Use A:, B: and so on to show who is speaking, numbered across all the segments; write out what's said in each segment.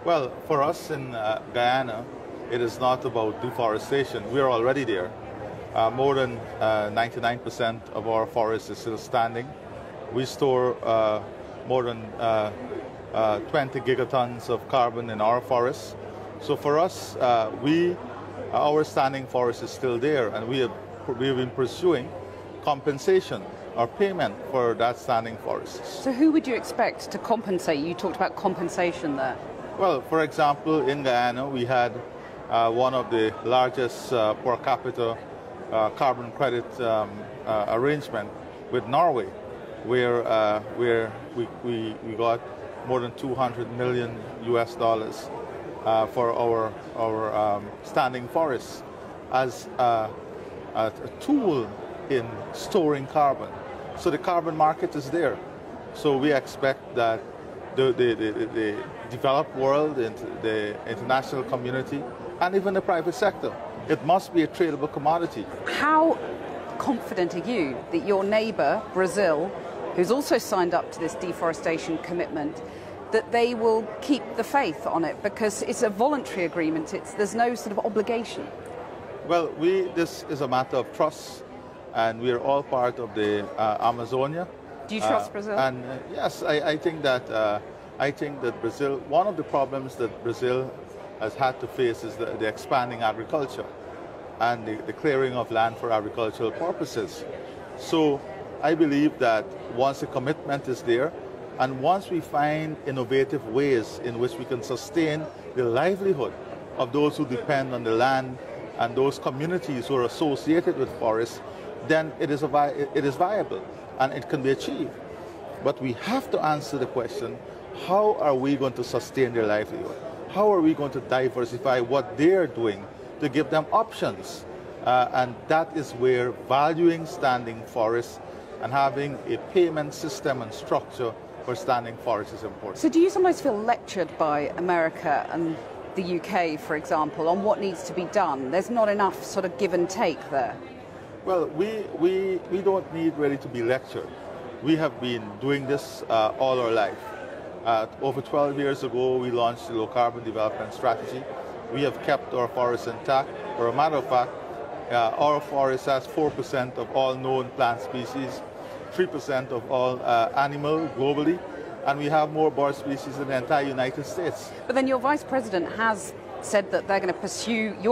A: Well, for us in Guyana, it is not about deforestation. We are already there. More than 99% of our forest is still standing. We store more than 20 gigatons of carbon in our forests. So for us, our standing forest is still there, and we have been pursuing compensation or payment for that standing forest.
B: So who would you expect to compensate? You talked about compensation there.
A: Well, for example, in Guyana, we had one of the largest per capita carbon credit arrangement with Norway, where we got more than 200 million US dollars for our standing forests as a tool in storing carbon. So the carbon market is there. So we expect that the developed world, the international community, and even the private sector, it must be a tradable commodity.
B: How confident are you that your neighbour, Brazil, who's also signed up to this deforestation commitment, that they will keep the faith on it? Because it's a voluntary agreement, there's no sort of obligation.
A: Well, this is a matter of trust, and we are all part of the Amazonia.
B: Do you trust Brazil?
A: And yes, I think that Brazil, one of the problems that Brazil has had to face is the expanding agriculture and the clearing of land for agricultural purposes. So I believe that once the commitment is there, and once we find innovative ways in which we can sustain the livelihood of those who depend on the land and those communities who are associated with forests, then it is viable and it can be achieved. But we have to answer the question, how are we going to sustain their livelihood? How are we going to diversify what they're doing to give them options? And that is where valuing standing forests and having a payment system and structure for standing forests is important.
B: So do you sometimes feel lectured by America and the UK, for example, on what needs to be done? There's not enough sort of give and take there.
A: Well, we don't need really to be lectured. We have been doing this all our life. Over 12 years ago, we launched the Low Carbon Development Strategy. We have kept our forests intact. For a matter of fact, our forest has 4% of all known plant species, 3% of all animals globally, and we have more bird species in the entire United States.
B: But then your Vice President has said that you're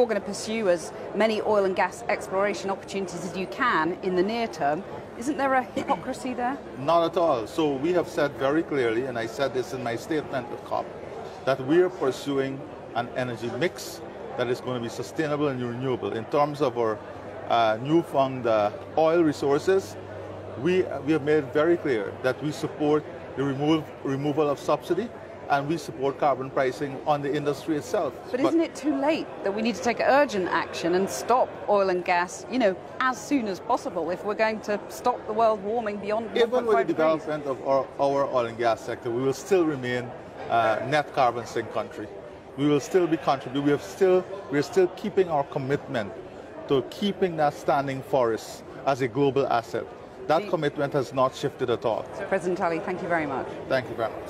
B: going to pursue as many oil and gas exploration opportunities as you can in the near term. Isn't there a hypocrisy there?
A: Not at all. So we have said very clearly, and I said this in my statement at COP, that we are pursuing an energy mix that is going to be sustainable and renewable. In terms of our newfound oil resources, we have made it very clear that we support the removal of subsidy, and we support carbon pricing on the industry itself.
B: But isn't it too late that we need to take urgent action and stop oil and gas, as soon as possible if we're going to stop the world warming beyond 1.5 degrees?
A: Even with the development of our oil and gas sector, we will still remain net carbon sink country. We will still be contributing. We're still keeping our commitment to keeping that standing forest as a global asset. That commitment has not shifted at all.
B: President Ali, thank you very much.
A: Thank you very much.